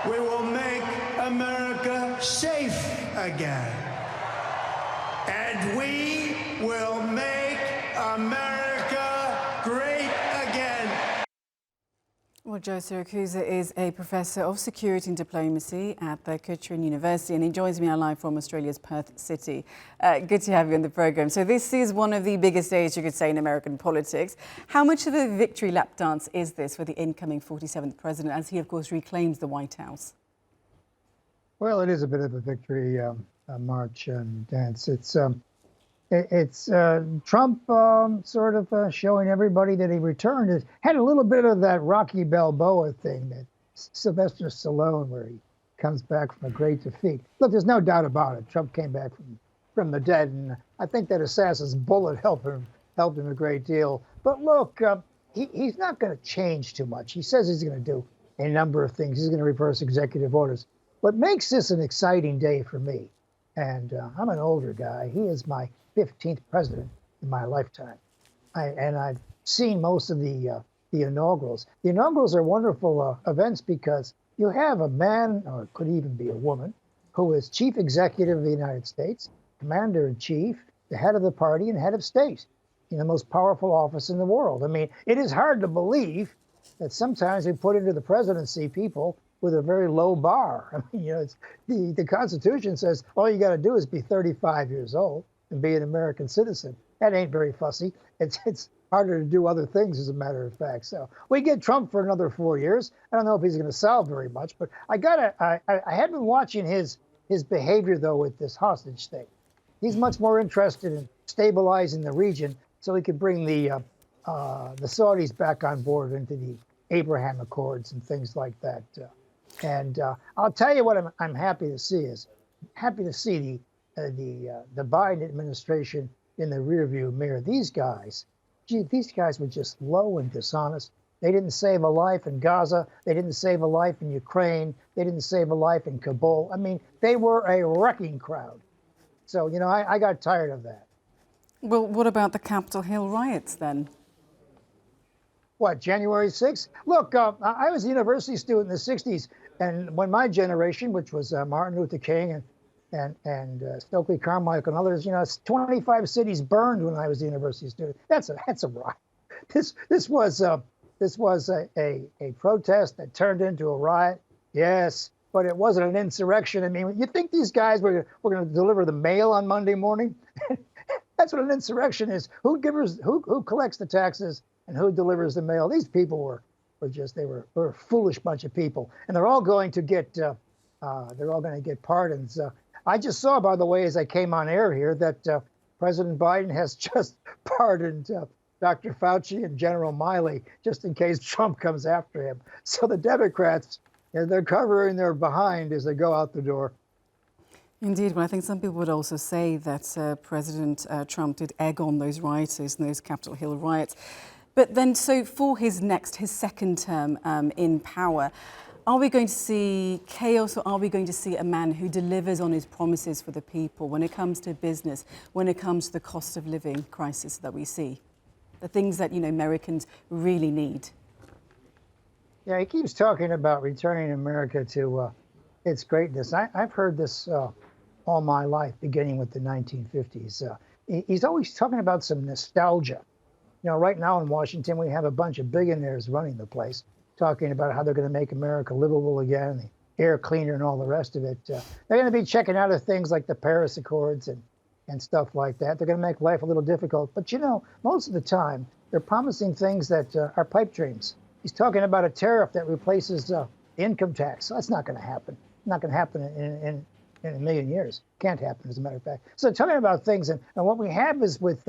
We will make America safe again. And we will make America great again. Well, Joe Syracuse is a professor of security and diplomacy at the Curtin University, and he joins me now live from Australia's Perth City. Good to have you on the programme. So this is one of the biggest days, you could say, in American politics. How much of a victory lap dance is this for the incoming 47th president, as he, of course, reclaims the White House? Well, it is a bit of a victory march and dance. It's Trump sort of showing everybody that he returned. It had a little bit of that Rocky Balboa thing, that Sylvester Stallone, where he comes back from a great defeat. Look, there's no doubt about it. Trump came back from the dead, and I think that assassin's bullet helped him a great deal. But look, he's not going to change too much. He says he's going to do a number of things. He's going to reverse executive orders. What makes this an exciting day for me, and I'm an older guy. He is my 15th president in my lifetime. I've seen most of the inaugurals. The inaugurals are wonderful events because you have a man, or it could even be a woman, who is chief executive of the United States, commander-in-chief, the head of the party, and head of state in the most powerful office in the world. I mean, it is hard to believe that sometimes we put into the presidency people with a very low bar. I mean, it's, the Constitution says all you got to do is be 35 years old and be an American citizen. That ain't very fussy. It's harder to do other things, as a matter of fact. So we get Trump for another 4 years. I don't know if he's going to solve very much, but I have been watching his behavior, though, with this hostage thing. He's much more interested in stabilizing the region so he could bring the Saudis back on board into the Abraham Accords and things like that. I'll tell you what I'm happy to see is the Biden administration in the rearview mirror. These guys were just low and dishonest. They didn't save a life in Gaza. They didn't save a life in Ukraine. They didn't save a life in Kabul. I mean, they were a wrecking crowd. So, I got tired of that. Well, what about the Capitol Hill riots then? What, January 6th? Look, I was a university student in the 60s, and when my generation, which was Martin Luther King and Stokely Carmichael and others, 25 cities burned when I was a university student. That's a riot. This was a protest that turned into a riot. Yes, but it wasn't an insurrection. I mean, you think these guys were going to deliver the mail on Monday morning? That's what an insurrection is. Who collects the taxes and who delivers the mail? These people were a foolish bunch of people, and they're all going to get pardons. I just saw, by the way, as I came on air here, that President Biden has just pardoned Dr. Fauci and General Miley, just in case Trump comes after him. So the Democrats, they're covering their behind as they go out the door. Indeed. Well, I think some people would also say that President Trump did egg on those rioters and those Capitol Hill riots. But then, so for his second term in power, are we going to see chaos, or are we going to see a man who delivers on his promises for the people when it comes to business, when it comes to the cost of living crisis that we see? The things that, Americans really need. Yeah, he keeps talking about returning America to its greatness. I've heard this all my life, beginning with the 1950s. He's always talking about some nostalgia. Right now in Washington, we have a bunch of billionaires running the place, talking about how they're going to make America livable again, the air cleaner and all the rest of it. They're going to be checking out of things like the Paris Accords and stuff like that. They're going to make life a little difficult. But, most of the time, they're promising things that are pipe dreams. He's talking about a tariff that replaces income tax. That's not going to happen. Not going to happen in a million years. Can't happen, as a matter of fact. So talking about things, and what we have is with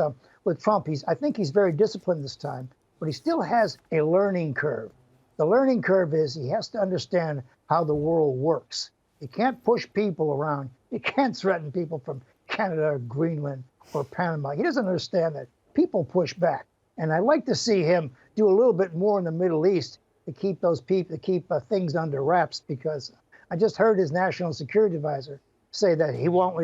Trump, I think he's very disciplined this time, but he still has a learning curve. The learning curve is he has to understand how the world works. You can't push people around. You can't threaten people from Canada or Greenland or Panama. He doesn't understand that people push back. And I'd like to see him do a little bit more in the Middle East to keep those people, to keep things under wraps, because I just heard his national security advisor say that he won't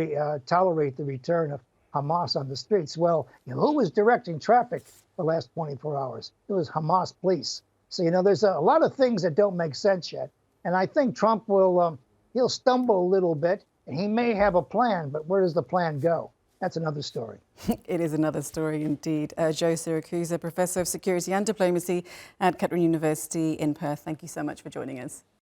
tolerate the return of Hamas on the streets. Well, who was directing traffic the last 24 hours? It was Hamas police. So, there's a lot of things that don't make sense yet. And I think Trump will, he'll stumble a little bit, and he may have a plan, but where does the plan go? That's another story. It is another story indeed. Joe Syracuse, a professor of security and diplomacy at Curtin University in Perth. Thank you so much for joining us.